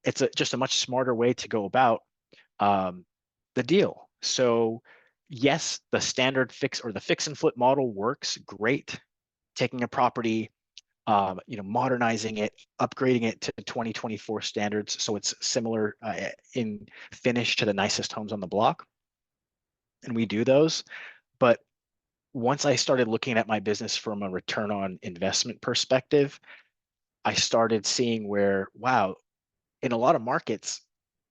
it's just a much smarter way to go about um, the deal. So yes, the standard fix or the fix and flip model works great. Taking a property, modernizing it, upgrading it to 2024 standards, so it's similar in finish to the nicest homes on the block, and we do those. But once I started looking at my business from a return on investment perspective, I started seeing where, wow, in a lot of markets,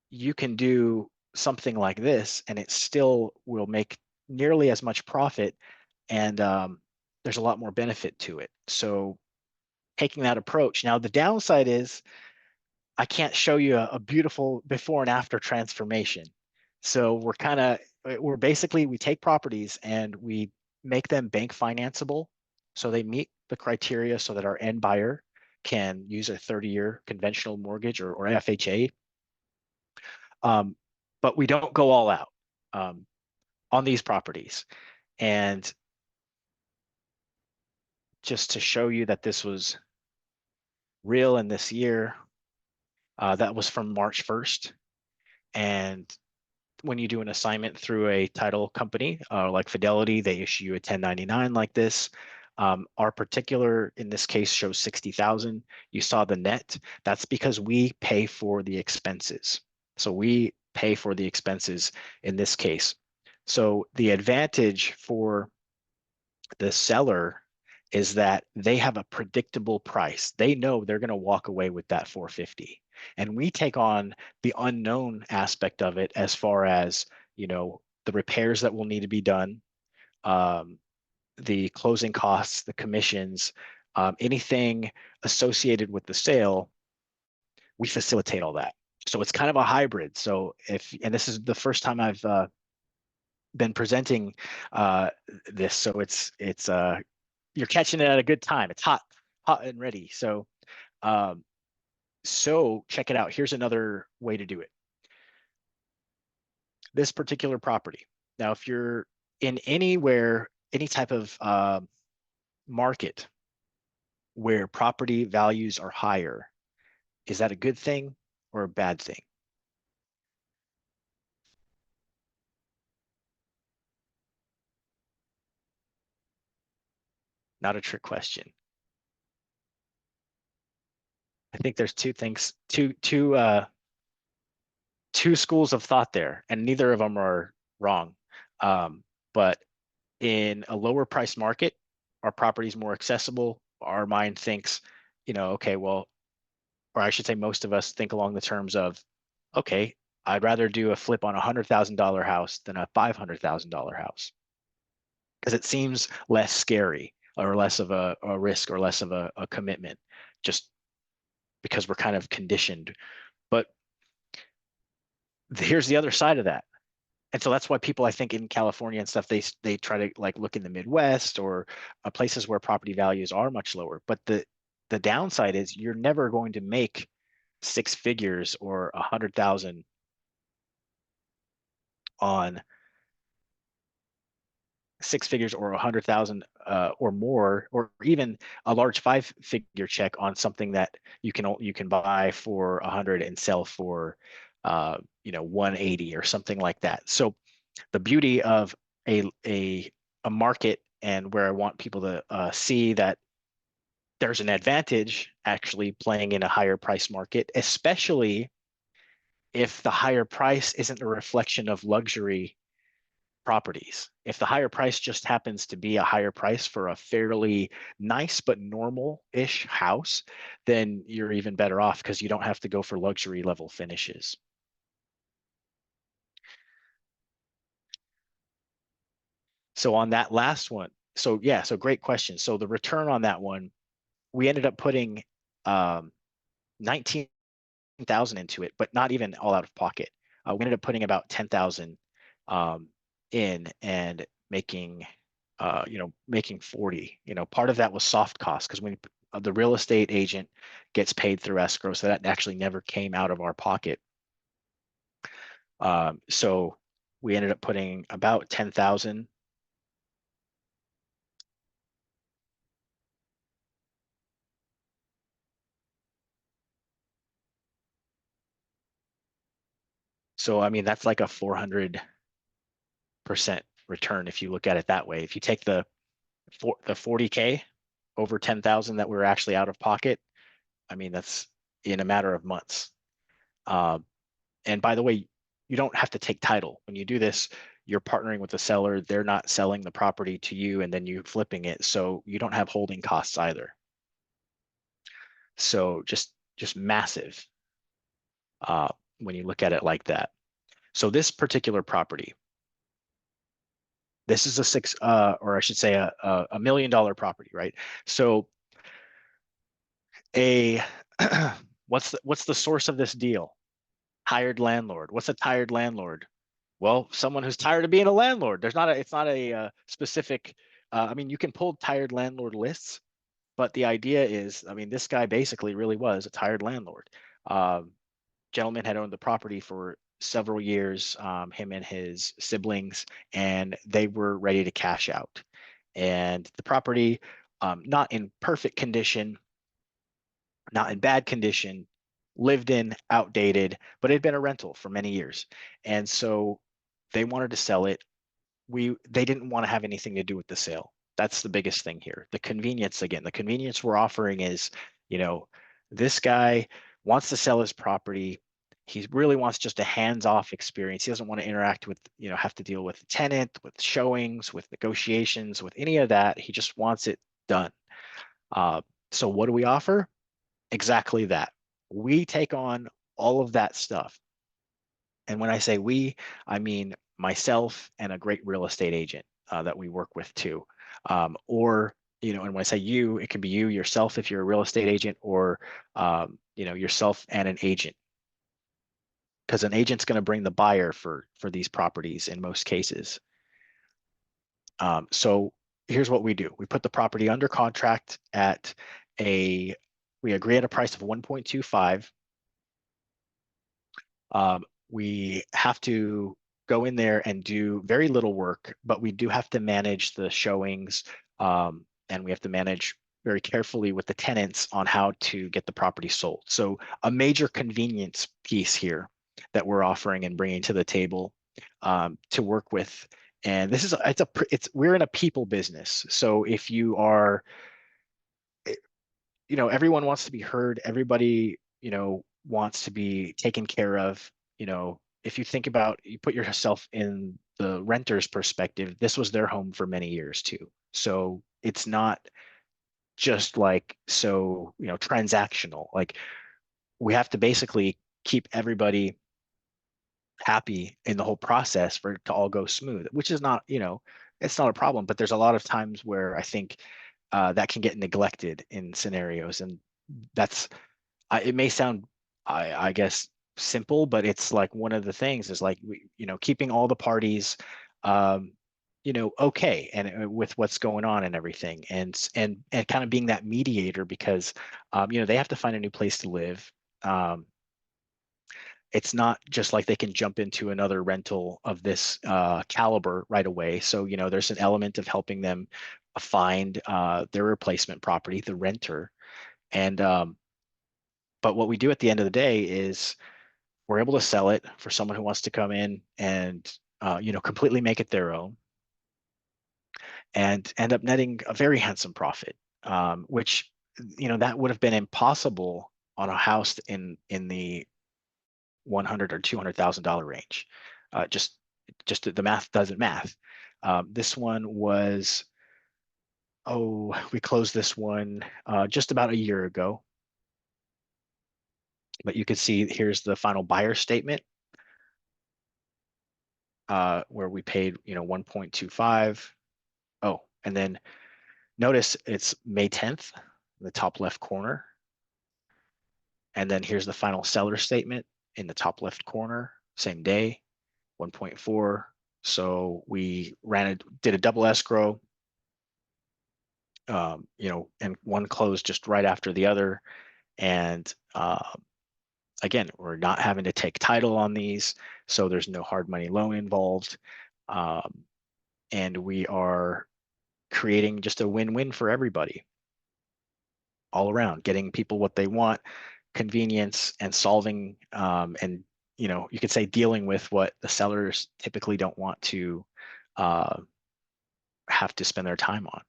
you can do something like this and it still will make nearly as much profit. And there's a lot more benefit to it. So taking that approach. Now, the downside is I can't show you a beautiful before and after transformation. So we're basically, we take properties and we make them bank financeable. So they meet the criteria so that our end buyer can use a 30-year conventional mortgage or FHA. Um, but we don't go all out um, on these properties. And just to show you that this was real in this year, that was from March 1st. And when you do an assignment through a title company like Fidelity, they issue you a 1099 like this. Our particular, in this case, shows 60,000. You saw the net. That's because we pay for the expenses. So we pay for the expenses in this case. So the advantage for the seller is that they have a predictable price. They know they're going to walk away with that 450. And we take on the unknown aspect of it as far as, the repairs that will need to be done, um, the closing costs, the commissions, anything associated with the sale, we facilitate all that. So it's kind of a hybrid. So and this is the first time I've been presenting uh, this, so it's you're catching it at a good time. It's hot and ready. Um, so check it out. Here's another way to do it. This particular property. Now, if you're in any type of market where property values are higher, is that a good thing or a bad thing? Not a trick question. I think there's two schools of thought there, and neither of them are wrong. But in a lower price market, our property is more accessible. Our mind thinks, okay, well, or I should say most of us think along the terms of, okay, I'd rather do a flip on $100,000 house than a $500,000 house because it seems less scary or less of a risk or less of a commitment just because we're kind of conditioned. But here's the other side of that. And so that's why people, I think, in California and stuff, they try to like look in the Midwest or places where property values are much lower. But the downside is you're never going to make six figures or 100,000 on six figures or 100,000 or more, or even a large five-figure check on something that you can buy for 100 and sell for 180 or something like that. So the beauty of a market, and where I want people to see that there's an advantage actually playing in a higher price market, especially if the higher price isn't a reflection of luxury properties. If the higher price just happens to be a higher price for a fairly nice but normal-ish house, then you're even better off because you don't have to go for luxury level finishes. So on that last one, so yeah, so great question. So the return on that one, we ended up putting 19,000 into it, but not even all out of pocket. We ended up putting about 10,000 um, in and making 40. Part of that was soft costs because when the real estate agent gets paid through escrow, so that actually never came out of our pocket. So we ended up putting about 10,000. So, I mean, that's like a 400% return if you look at it that way. If you take the 40K over 10,000 that we're actually out of pocket, I mean, that's in a matter of months. Um, and by the way, you don't have to take title. When you do this, you're partnering with the seller. They're not selling the property to you and then you flipping it. So you don't have holding costs either. So just massive uh, when you look at it like that. So this particular property, this is a or I should say a $1 million property, right? So a what's the source of this deal? Hired landlord. What's a tired landlord? Well, someone who's tired of being a landlord. It's not a specific. I mean, you can pull tired landlord lists, but the idea is, I mean, this guy basically really was a tired landlord. Um, Gentleman had owned the property for several years, him and his siblings, and they were ready to cash out. And the property, not in perfect condition, not in bad condition, lived in, outdated, but it had been a rental for many years. And so they wanted to sell it. They didn't want to have anything to do with the sale. That's the biggest thing here. The convenience, again, the convenience we're offering is, you know, this guy wants to sell his property. He really wants just a hands-off experience. He doesn't want to interact with, have to deal with the tenant, with showings, with negotiations, with any of that. He just wants it done. Uh, so what do we offer? Exactly that. We take on all of that stuff. And when I say we, I mean myself and a great real estate agent that we work with too. Or, and when I say you, it can be you yourself if you're a real estate agent, or, yourself and an agent. Because an agent's going to bring the buyer for these properties in most cases. So here's what we do. We put the property under contract at we agree at a price of 1.25. We have to go in there and do very little work, but we do have to manage the showings, and we have to manage very carefully with the tenants on how to get the property sold. So a major convenience piece here that we're offering and bringing to the table to work with. And this is we're in a people business. So if you are, everyone wants to be heard. Everybody, wants to be taken care of. If you think about, you put yourself in the renter's perspective, this was their home for many years too. So it's not just like, transactional. Like, we have to basically keep everybody happy in the whole process for it to all go smooth, which is not, it's not a problem, but there's a lot of times where I think that can get neglected in scenarios. And that's, it may sound, I guess, simple, but it's like one of the things is like, keeping all the parties, um, okay, and with what's going on and everything, and kind of being that mediator because, they have to find a new place to live. Um, it's not just like they can jump into another rental of this caliber right away. So, there's an element of helping them find their replacement property, the renter. And but what we do at the end of the day is we're able to sell it for someone who wants to come in and completely make it their own and end up netting a very handsome profit, which that would have been impossible on a house in the 100 or $200,000 range. Just the math doesn't math. This one was, we closed this one just about a year ago. But you can see here's the final buyer statement where we paid 1.25. Oh, and then notice it's May 10th, in the top left corner. And then here's the final seller statement in the top left corner, same day, 1.4. So we did a double escrow, and one closed just right after the other. And again, we're not having to take title on these, so there's no hard money loan involved. And we are creating just a win-win for everybody all around, getting people what they want, convenience, and solving and you could say dealing with what the sellers typically don't want to uh, have to spend their time on.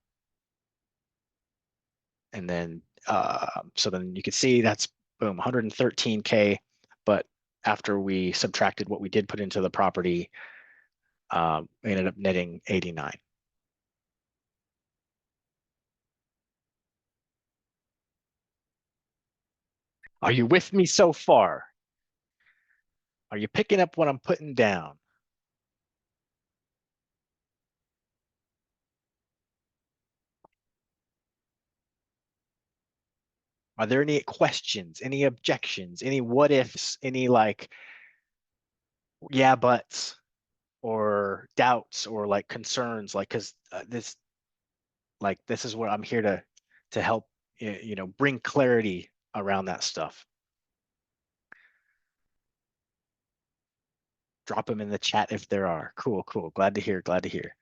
And then so then you could see that's boom 113K, but after we subtracted what we did put into the property, we ended up netting 89. Are you with me so far? Are you picking up what I'm putting down? Are there any questions, any objections, any what ifs, any like yeah buts or doubts or like concerns, like because this is what I'm here to help bring clarity around that stuff. Drop them in the chat if there are. Cool, cool. Glad to hear. Glad to hear.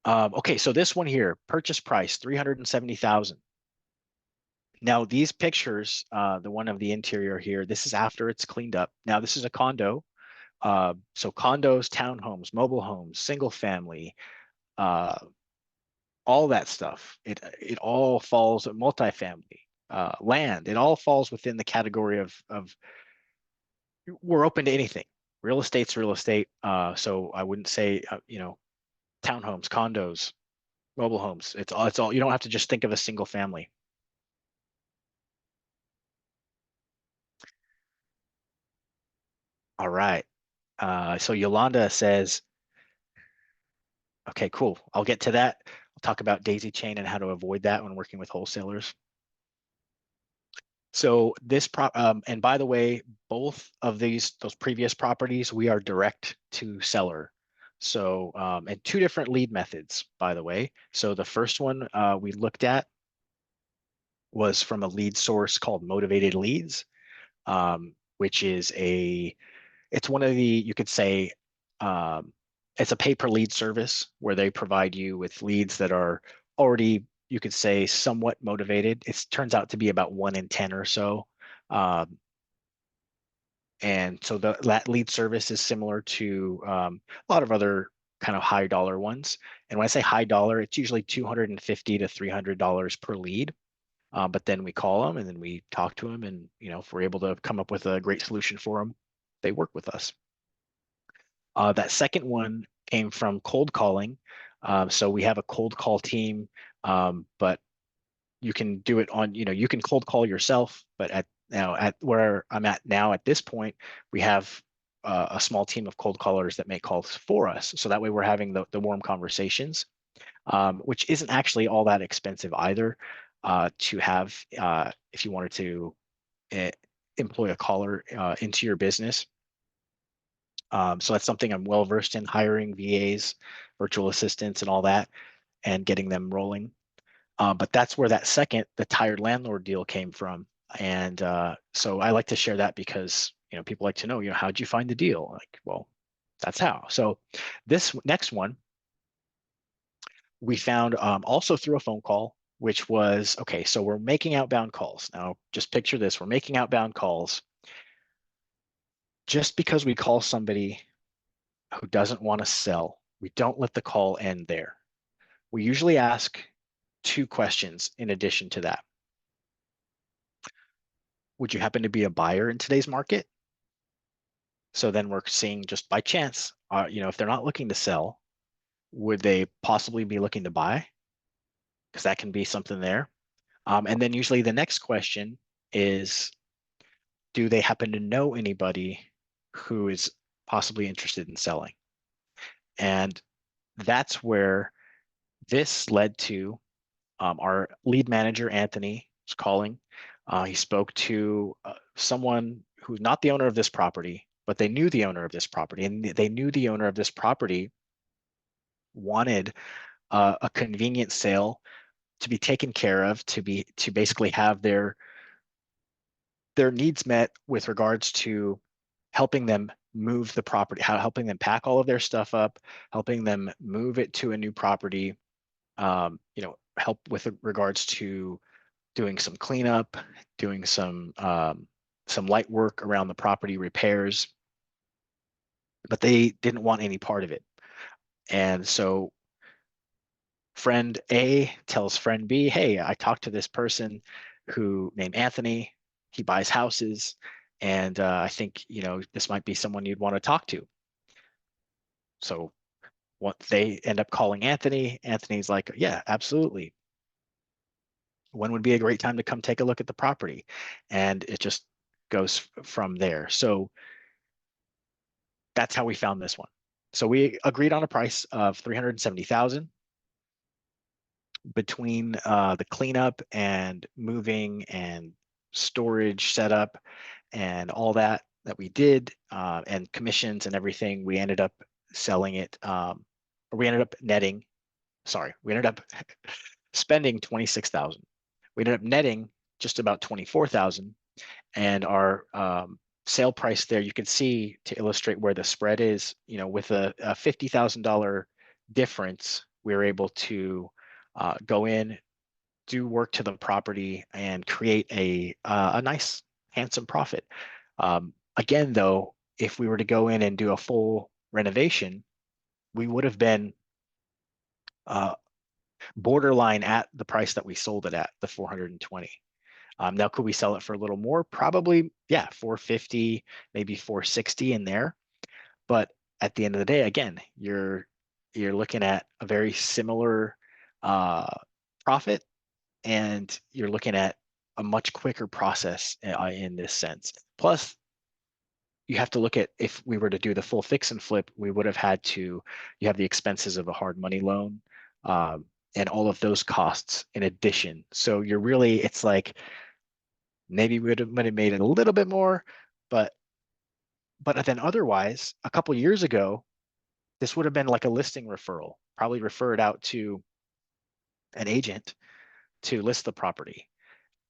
Okay, so this one here, purchase price 370,000. Now these pictures, the one of the interior here, this is after it's cleaned up. Now this is a condo. So condos, townhomes, mobile homes, single family, uh, all that stuff. It all falls multifamily, land. It all falls within the category of we're open to anything. Real estate's real estate. So I wouldn't say townhomes, condos, mobile homes. It's all. You don't have to just think of a single family. All right. So Yolanda says, okay, cool. I'll get to that. I'll talk about daisy chain and how to avoid that when working with wholesalers. So and by the way, both of those previous properties, we are direct to seller. So, and two different lead methods, by the way. So the first one we looked at was from a lead source called Motivated Leads, which is it's one of the, you could say, um, it's a pay per lead service where they provide you with leads that are already, you could say, somewhat motivated. It turns out to be about 1 in 10 or so. Um, and so that lead service is similar to a lot of other kind of high dollar ones. And when I say high dollar, it's usually $250 to $300 per lead. But then we call them and then we talk to them, and if we're able to come up with a great solution for them, they work with us. That second one came from cold calling. So we have a cold call team, but you can do it you can cold call yourself, but at where I'm at now at this point, we have a small team of cold callers that make calls for us. So that way we're having the warm conversations, which isn't actually all that expensive either to have if you wanted to uh, employ a caller into your business. So that's something I'm well versed in, hiring VAs, virtual assistants, and all that, and getting them rolling. But that's where the tired landlord deal came from. And so I like to share that because people like to know, how'd you find the deal? Like, well, that's how. So this next one we found also through a phone call, which was okay. So we're making outbound calls. Now, just picture this: we're making outbound calls. Just because we call somebody who doesn't want to sell, we don't let the call end there. We usually ask two questions in addition to that. Would you happen to be a buyer in today's market? So then we're seeing just by chance, if they're not looking to sell, would they possibly be looking to buy? Because that can be something there. And then usually the next question is, do they happen to know anybody who is possibly interested in selling? And that's where this led to our lead manager, Anthony, was calling. He spoke to someone who's not the owner of this property, but they knew the owner of this property. And they knew the owner of this property wanted a convenient sale to be taken care of, to basically have their needs met with regards to helping them move the property, helping them pack all of their stuff up, helping them move it to a new property, help with regards to doing some cleanup, doing some some light work around the property, repairs, but they didn't want any part of it. And so friend A tells friend B, hey, I talked to this person who named Anthony. He buys houses, and I think, this might be someone you'd want to talk to. So what they end up calling Anthony. Anthony's like, yeah, absolutely. When would be a great time to come take a look at the property? And it just goes from there. So that's how we found this one. So we agreed on a price of 370,000 between the cleanup and moving and storage setup and all that we did, and commissions and everything. We ended up selling it, or we ended up netting. Sorry, we ended up spending 26,000. We ended up netting just about 24,000, and our sale price there, you can see to illustrate where the spread is, with a $50,000 difference, we were able to go in, do work to the property, and create a nice, handsome profit. Again, though, if we were to go in and do a full renovation, we would have been uh, borderline at the price that we sold it at, the 420. Now, could we sell it for a little more? Probably, yeah, 450, maybe 460 in there. But at the end of the day, again, you're looking at a very similar uh, profit, and you're looking at a much quicker process in this sense. Plus, you have to look at, if we were to do the full fix and flip, we would have had to, you have the expenses of a hard money loan, um, and all of those costs in addition. So you're really, it's like maybe we might have made it a little bit more, but then otherwise, a couple years ago, this would have been like a listing referral, probably refer it out to an agent to list the property.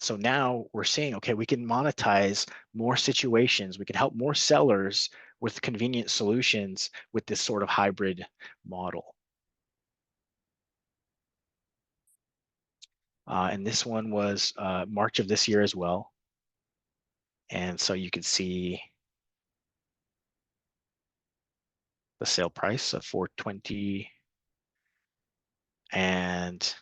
So now we're seeing, okay, we can monetize more situations. We can help more sellers with convenient solutions with this sort of hybrid model. And this one was March of this year as well. And so you can see the sale price of 420. And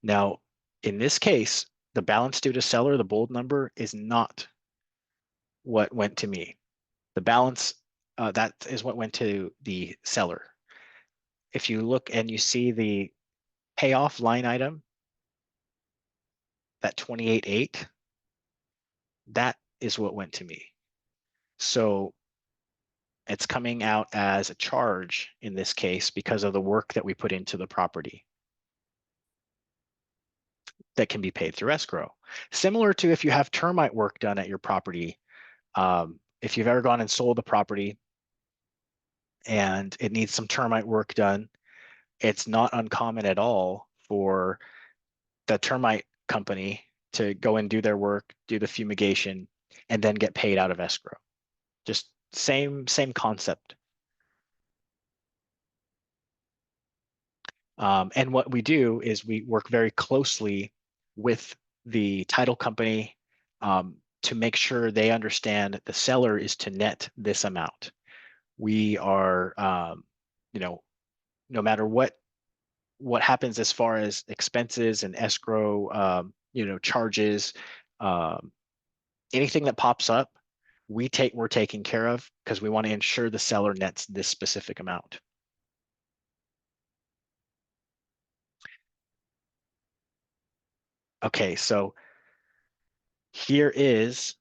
now in this case, the balance due to seller, the bold number, is not what went to me. The balance, that is what went to the seller. If you look and you see the payoff line item, that 28.8, that is what went to me. So it's coming out as a charge in this case because of the work that we put into the property that can be paid through escrow. Similar to if you have termite work done at your property, if you've ever gone and sold the property and it needs some termite work done, it's not uncommon at all for the termite company to go and do their work, do the fumigation, and then get paid out of escrow. Just same concept. And what we do is we work very closely with the title company, to make sure they understand the seller is to net this amount. We are, no matter what happens as far as expenses and escrow, charges, um, anything that pops up, we're taking care of because we want to ensure the seller nets this specific amount. Okay, so here is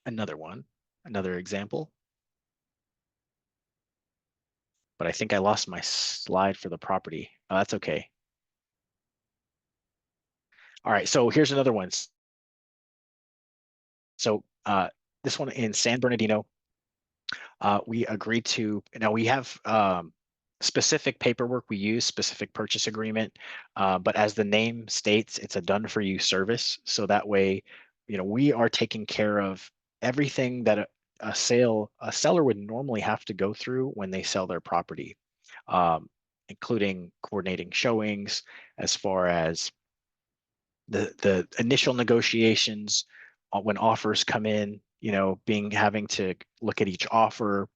another one, another example, but I think I lost my slide for the property. Oh, that's okay. All right, so here's another one. So this one in San Bernardino, we agreed to, now we have specific paperwork we use, specific purchase agreement, but as the name states, it's a done for you service. So that way, we are taking care of everything that a seller would normally have to go through when they sell their property. Um, including coordinating showings, as far as the initial negotiations when offers come in, having to look at each offer,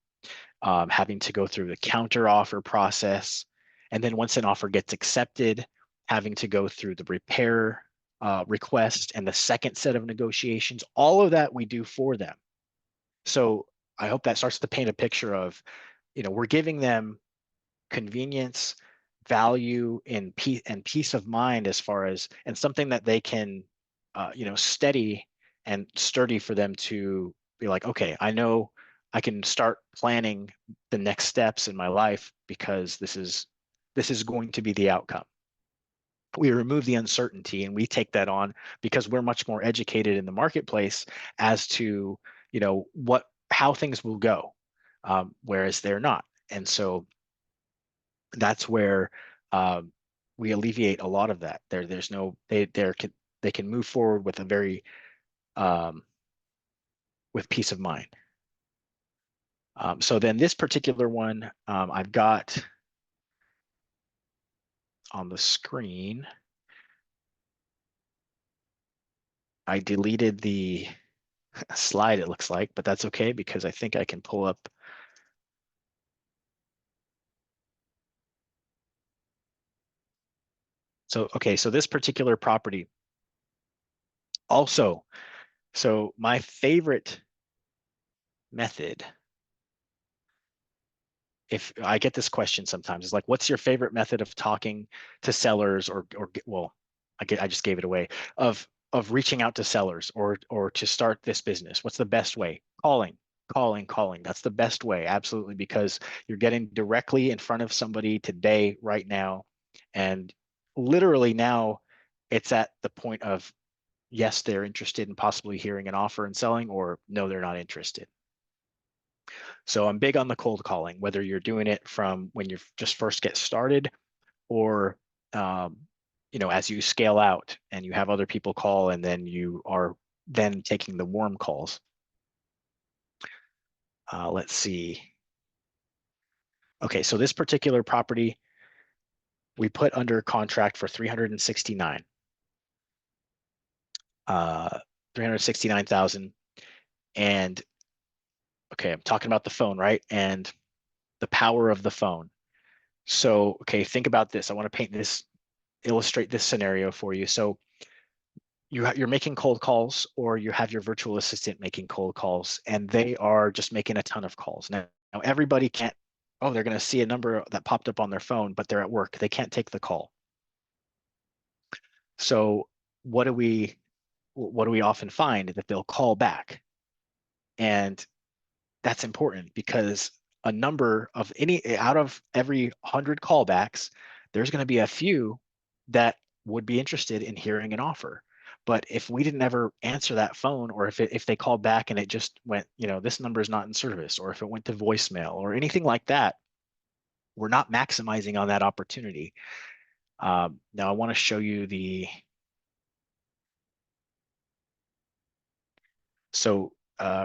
having to go through the counter offer process. And then once an offer gets accepted, having to go through the repair request and the second set of negotiations. All of that we do for them. So I hope that starts to paint a picture of, we're giving them convenience, value, and peace of mind, as far as, and something that they can, steady and sturdy for them to be like, okay, I know I can start planning the next steps in my life, because this is going to be the outcome. We remove the uncertainty and we take that on, because we're much more educated in the marketplace as to, how things will go, whereas they're not. And so that's where, we alleviate a lot of that. There's no, they can move forward with a very, um, with peace of mind. So then this particular one, I've got on the screen. I deleted the slide, it looks like, but that's okay, because I think I can pull up. So, okay, so this particular property also, so my favorite method, if I get this question sometimes, is like, what's your favorite method of talking to sellers, or well, I just gave it away, of reaching out to sellers, or to start this business? What's the best way? Calling, calling, calling. That's the best way, absolutely, because you're getting directly in front of somebody today, right now, and literally now it's at the point of, yes, they're interested in possibly hearing an offer and selling, or no, they're not interested. So I'm big on the cold calling, whether you're doing it from when you just first get started, or um, as you scale out and you have other people call, and then you are then taking the warm calls. Let's see. Okay, so this particular property we put under contract for 369, 369,000. And okay, I'm talking about the phone, right? And the power of the phone. So, okay, think about this. I want to illustrate this scenario for you. So you're making cold calls, or you have your virtual assistant making cold calls, and they are just making a ton of calls. Now everybody can't, oh, they're going to see a number that popped up on their phone, but they're at work. They can't take the call. So what do we often find? That they'll call back. And that's important, because a number of out of every 100 callbacks, there's going to be a few that would be interested in hearing an offer. But if we didn't ever answer that phone, or if they called back and it just went, this number is not in service, or if it went to voicemail or anything like that, we're not maximizing on that opportunity. Now I want to show you so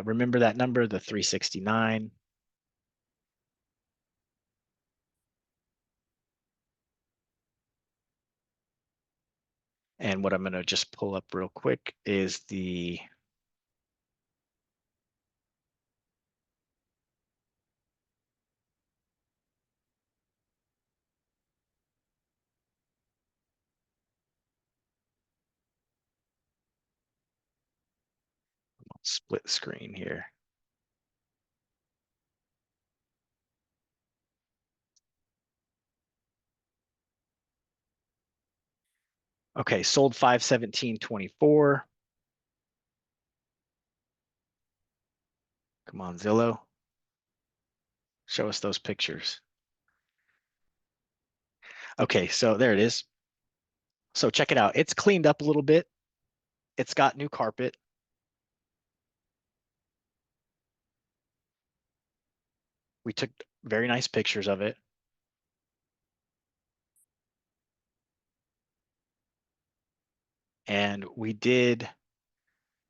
remember that number, the 369. And what I'm going to just pull up real quick is split screen here. Okay, sold 517.24. Come on, Zillow. Show us those pictures. Okay, so there it is. So check it out. It's cleaned up a little bit. It's got new carpet. We took very nice pictures of it. And we did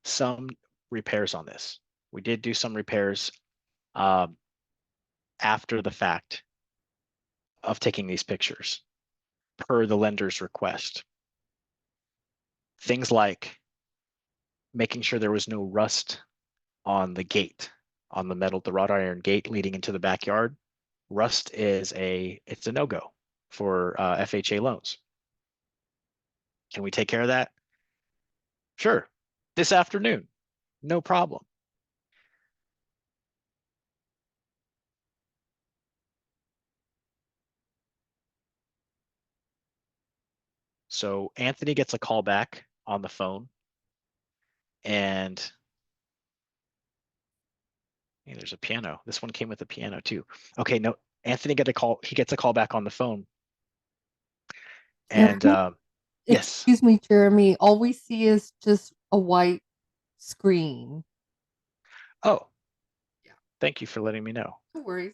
some repairs on this. We did do some repairs after the fact. of taking these pictures per the lender's request. Things like making sure there was no rust on the gate, on the wrought iron gate leading into the backyard. Rust is it's a no-go for FHA loans. Can we take care of that? Sure. This afternoon, no problem. So Anthony gets a call back on the phone, and hey, there's a piano. This one came with a piano too. Okay, no, Anthony get a call. He gets a call back on the phone, and Jeremy, yes. excuse me, Jeremy. All we see is just a white screen. Oh, Yeah, thank you for letting me know. no worries.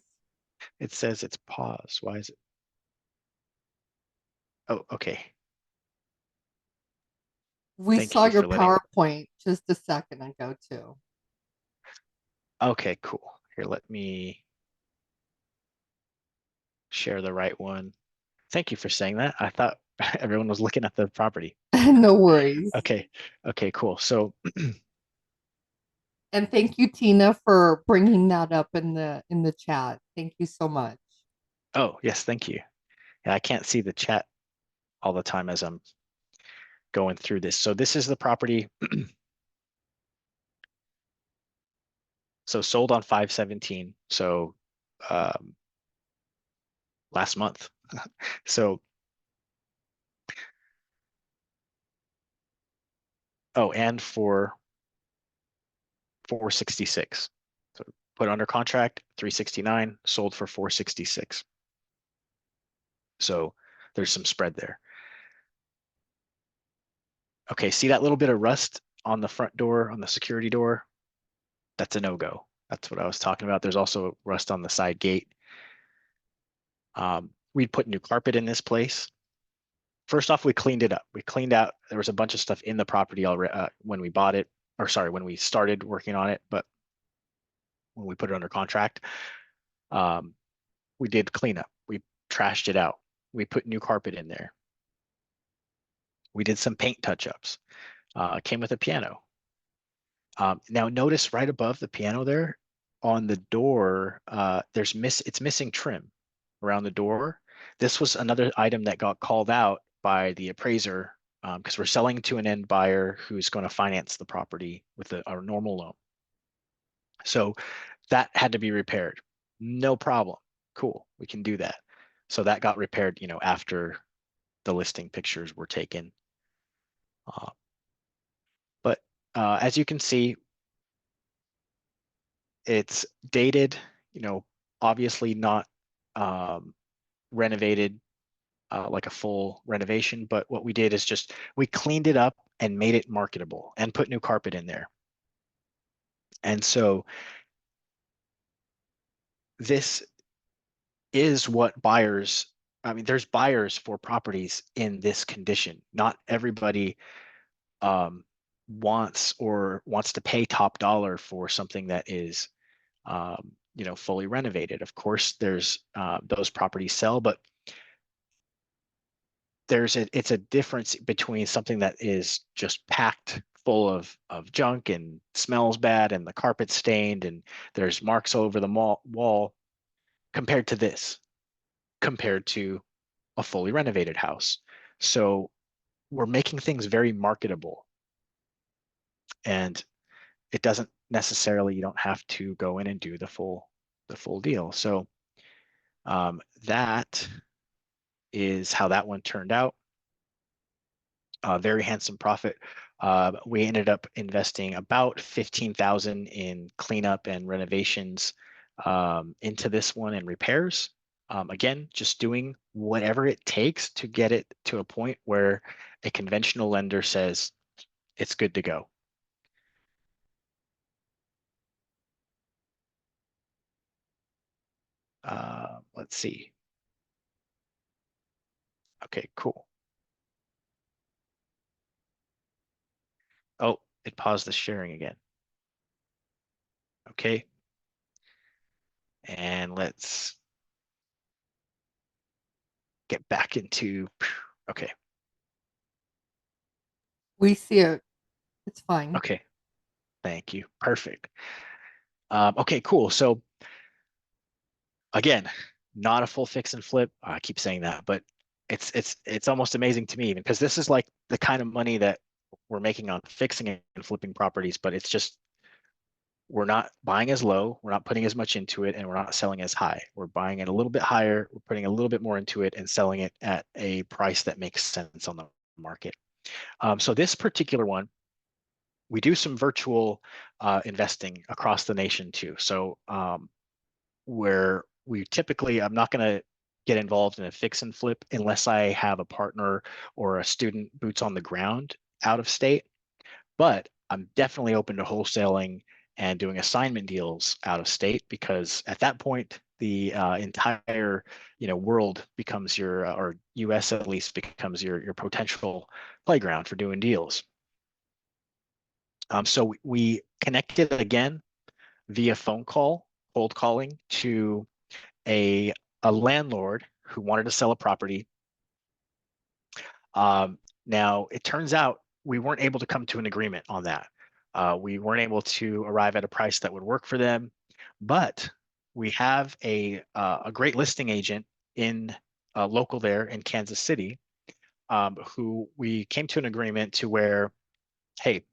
It says it's paused. Why is it? Oh, okay. We Thank saw you your for letting me. PowerPoint just a second ago, too. Okay, cool. Here, let me share the right one. Thank you for saying that. I thought everyone was looking at the property. No worries. Okay. Okay, cool. So, And thank you, Tina, for bringing that up in the chat. Thank you so much. oh, yes, thank you. Yeah, I can't see the chat all the time as I'm going through this. So this is the property. So sold on 5/17. So um, last month. So, oh, and for 466. So put under contract, 369, sold for 466. So there's some spread there. Okay, see that little bit of rust on the front door, on the security door? That's a no-go. That's what I was talking about. There's also rust on the side gate. We'd put new carpet in this place. First off, we cleaned it up. We cleaned out, there was a bunch of stuff in the property already when we bought it, or sorry, when we started working on it, but when we put it under contract, um, we did clean up. We trashed it out. We put new carpet in there. We did some paint touch-ups. It came with a piano. Now notice right above the piano there on the door, it's missing trim around the door. This was another item that got called out by the appraiser because we're selling to an end buyer who's going to finance the property with our normal loan. So that had to be repaired. No problem. Cool. We can do that. So that got repaired, after the listing pictures were taken. Uh, but as you can see, it's dated, obviously not um, renovated like a full renovation, but what we did is just we cleaned it up and made it marketable and put new carpet in there. And so this is what buyers, I mean, there's buyers for properties in this condition. Not everybody um, wants to pay top dollar for something that is fully renovated. Of course, there's those properties sell, but it's a difference between something that is just packed full of junk and smells bad and the carpet's stained and there's marks all over the wall compared to this, compared to a fully renovated house. So we're making things very marketable, and it doesn't necessarily, you don't have to go in and do the full deal. So that is how that one turned out. Very handsome profit. We ended up investing about 15,000 in cleanup and renovations into this one and repairs. Again, just doing whatever it takes to get it to a point where a conventional lender says it's good to go. Let's see. Okay, cool. Oh, it paused the sharing again. Okay. And let's get back into, okay, We see it. It's fine. okay, thank you. Perfect. Okay, cool. So again, not a full fix and flip. I keep saying that, but it's almost amazing to me even because this is like the kind of money that we're making on fixing and flipping properties, but it's just we're not buying as low, we're not putting as much into it, and we're not selling as high. We're buying it a little bit higher, we're putting a little bit more into it and selling it at a price that makes sense on the market. So this particular one, we do some virtual investing across the nation too. So where we typically, I'm not going to get involved in a fix and flip unless I have a partner or a student boots on the ground out of state. But I'm definitely open to wholesaling and doing assignment deals out of state because at that point, the entire world becomes your or U.S. at least becomes your potential playground for doing deals. So we connected again via phone call, cold calling to a a landlord who wanted to sell a property. Now it turns out we weren't able to come to an agreement on that. We weren't able to arrive at a price that would work for them, but we have a great listing agent in local there in Kansas City, who we came to an agreement to where, hey,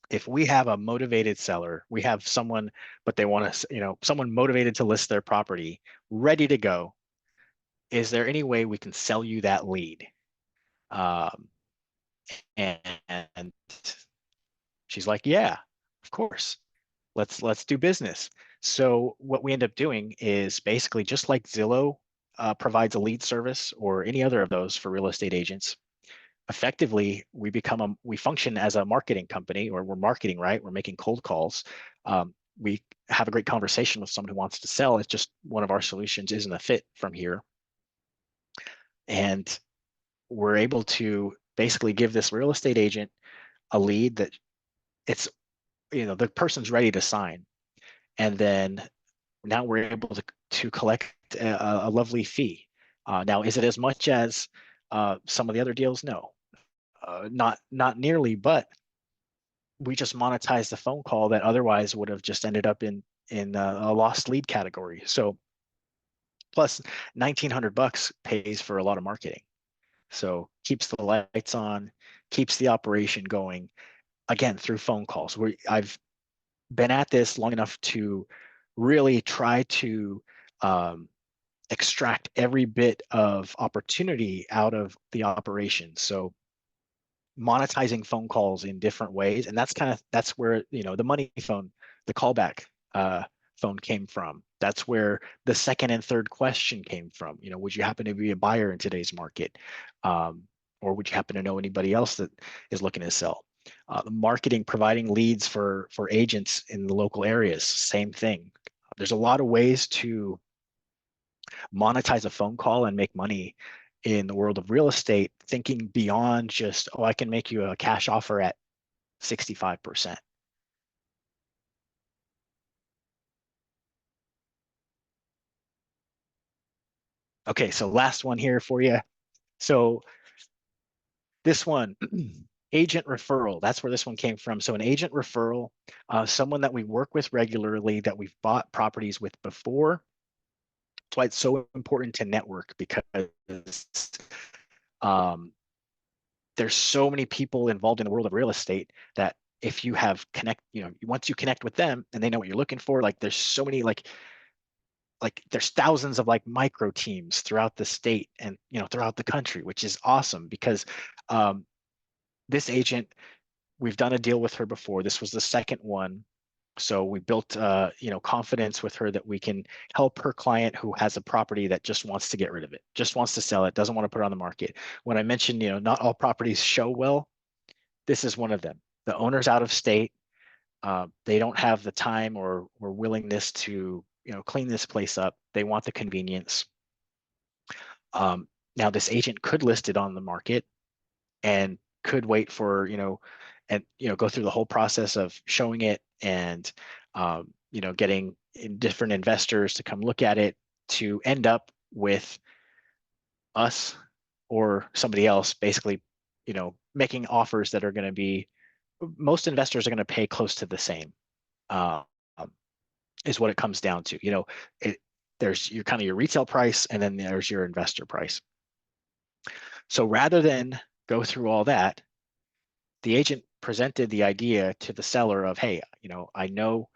if we have a motivated seller, we have someone, but they want to, someone motivated to list their property, ready to go. Is there any way we can sell you that lead? Um, and she's like, yeah, of course. Let's do business. So what we end up doing is basically just like Zillow provides a lead service or any other of those for real estate agents. Effectively, we function as a marketing company, or we're marketing, right? We're making cold calls. We have a great conversation with someone who wants to sell. It's just one of our solutions isn't a fit from here, and we're able to basically give this real estate agent a lead that it's the person's ready to sign, and then now we're able to collect a lovely fee. Now, is it as much as some of the other deals? No, not nearly, but we just monetize the phone call that otherwise would have just ended up in a lost lead category. So plus $1,900 pays for a lot of marketing. So keeps the lights on, keeps the operation going again through phone calls. I've been at this long enough to really try to um, extract every bit of opportunity out of the operation. So monetizing phone calls in different ways, and that's where the money phone, the callback phone came from. That's where the second and third question came from. Would you happen to be a buyer in today's market, um, or would you happen to know anybody else that is looking to sell? The marketing, providing leads for agents in the local areas, same thing. There's a lot of ways to monetize a phone call and make money in the world of real estate, thinking beyond just, oh, I can make you a cash offer at 65%. Okay, so last one here for you. So this one, agent referral, that's where this one came from. So an agent referral, someone that we work with regularly, that we've bought properties with before. That's why it's so important to network, because um, there's so many people involved in the world of real estate that if you have once you connect with them and they know what you're looking for, like there's so many like there's thousands of like micro teams throughout the state and throughout the country, which is awesome because um, this agent, we've done a deal with her before. This was the second one. So we built confidence with her that we can help her client who has a property that just wants to get rid of it, just wants to sell it, doesn't want to put it on the market. When I mentioned, not all properties show well, this is one of them. The owner's out of state. They don't have the time or willingness to clean this place up. They want the convenience. Now this agent could list it on the market and could wait for and go through the whole process of showing it and getting different investors to come look at it to end up with us or somebody else basically, making offers that are going to be, most investors are going to pay close to the same, uh, is what it comes down to. It, there's your kind of your retail price, and then there's your investor price. So rather than go through all that, the agent presented the idea to the seller of, hey, I know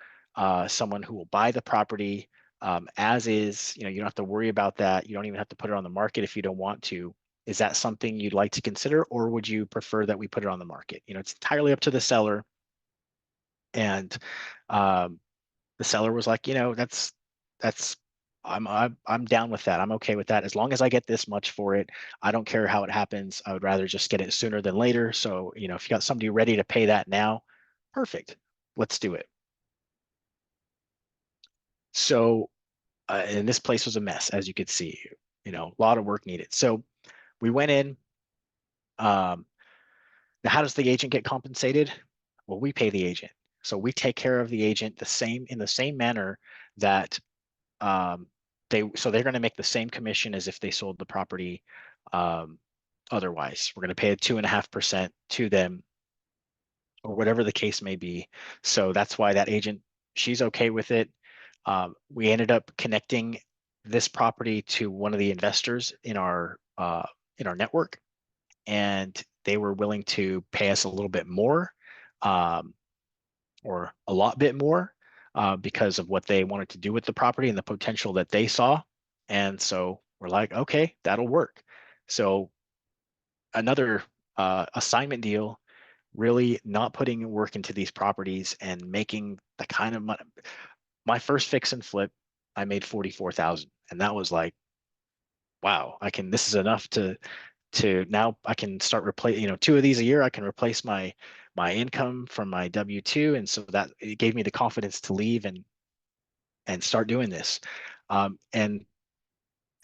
someone who will buy the property as is. You don't have to worry about that. You don't even have to put it on the market if you don't want to. Is that something you'd like to consider, or would you prefer that we put it on the market? It's entirely up to the seller. And um, the seller was like, that's I'm down with that. I'm okay with that. As long as I get this much for it, I don't care how it happens. I would rather just get it sooner than later. So, if you got somebody ready to pay that now, perfect. Let's do it. So, and this place was a mess, as you could see, a lot of work needed. So we went in. Um, Now, how does the agent get compensated? Well, we pay the agent. So we take care of the agent in the same manner that um, they're going to make the same commission as if they sold the property otherwise. We're going to pay a 2.5% to them, or whatever the case may be. So that's why that agent, she's okay with it. We ended up connecting this property to one of the investors in our network, and they were willing to pay us a little bit more, um, or a lot bit more, because of what they wanted to do with the property and the potential that they saw. And so we're like, okay, that'll work. So another assignment deal, really not putting work into these properties and making the kind of money. My first fix and flip, I made 44,000, and that was like, wow, this is enough to now I can start replace, two of these a year. I can replace my income from my W-2, and so that it gave me the confidence to leave and start doing this. And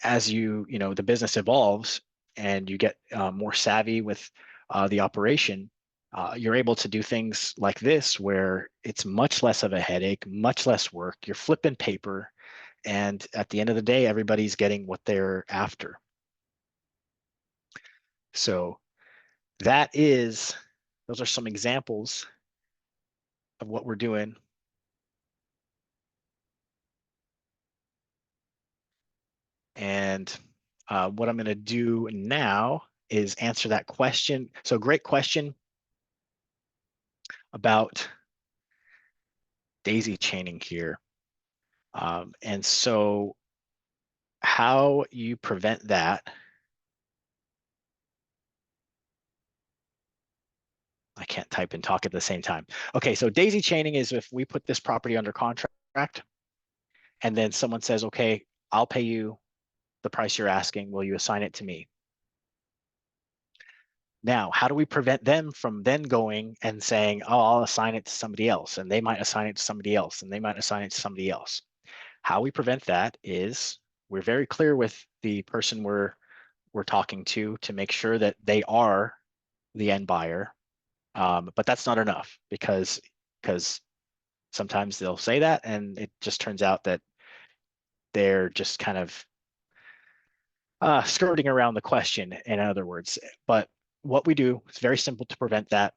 as the business evolves and you get more savvy with the operation, you're able to do things like this where it's much less of a headache, much less work. You're flipping paper, and at the end of the day, everybody's getting what they're after. So those are some examples of what we're doing. And what I'm going to do now is answer that question. So great question about daisy chaining here. And so how you prevent that. I can't type and talk at the same time. Okay, so daisy chaining is if we put this property under contract and then someone says, okay, I'll pay you the price you're asking. Will you assign it to me? Now, how do we prevent them from then going and saying, oh, I'll assign it to somebody else, and they might assign it to somebody else, and they might assign it to somebody else? How we prevent that is we're very clear with the person we're talking to make sure that they are the end buyer. But that's not enough because sometimes they'll say that, and it just turns out that they're just kind of skirting around the question, in other words. But what we do is very simple to prevent that.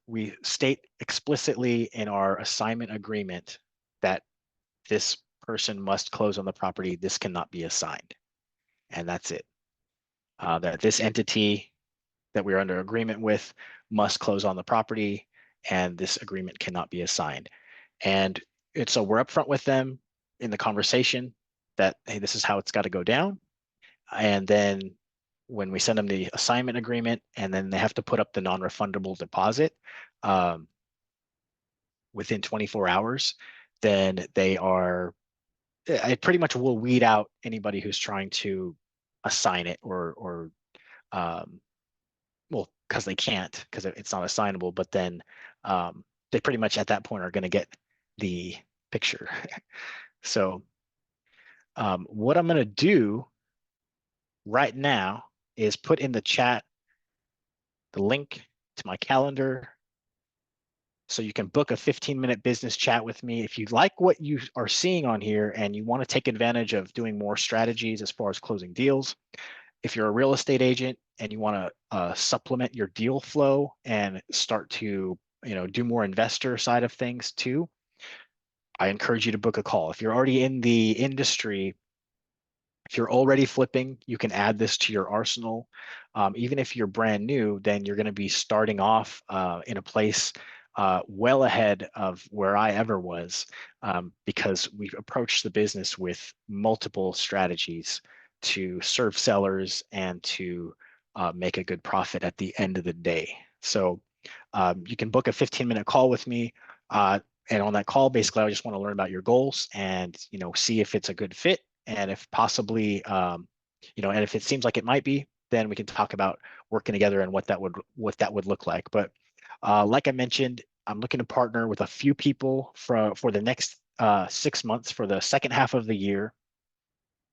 We state explicitly in our assignment agreement that this person must close on the property. This cannot be assigned, and that's it. That this entity that we're under agreement with must close on the property, and this agreement cannot be assigned. And so we're upfront with them in the conversation that, hey, this is how it's got to go down. And then when we send them the assignment agreement, and then they have to put up the non-refundable deposit within 24 hours, then it pretty much will weed out anybody who's trying to assign it or um, well, because they can't, because it's not assignable, but then they pretty much at that point are going to get the picture. So what I'm going to do right now is put in the chat the link to my calendar So you can book a 15-minute business chat with me. If you like what you are seeing on here and you want to take advantage of doing more strategies as far as closing deals, if you're a real estate agent and you want to supplement your deal flow and start to do more investor side of things too, I encourage you to book a call. If you're already in the industry, if you're already flipping, you can add this to your arsenal. Even if you're brand new, then you're going to be starting off in a place well ahead of where I ever was, because we've approached the business with multiple strategies to serve sellers and to make a good profit at the end of the day. So you can book a 15-minute call with me. And on that call, basically, I just want to learn about your goals and see if it's a good fit, and if possibly, and if it seems like it might be, then we can talk about working together and what that would look like. But like I mentioned, I'm looking to partner with a few people for the next 6 months, for the second half of the year,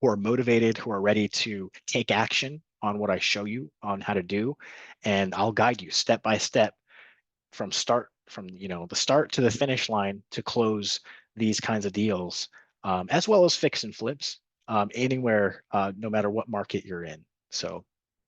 who are motivated, who are ready to take action on what I show you on how to do, and I'll guide you step by step from the start to the finish line to close these kinds of deals, as well as fix and flips, anywhere, no matter what market you're in. So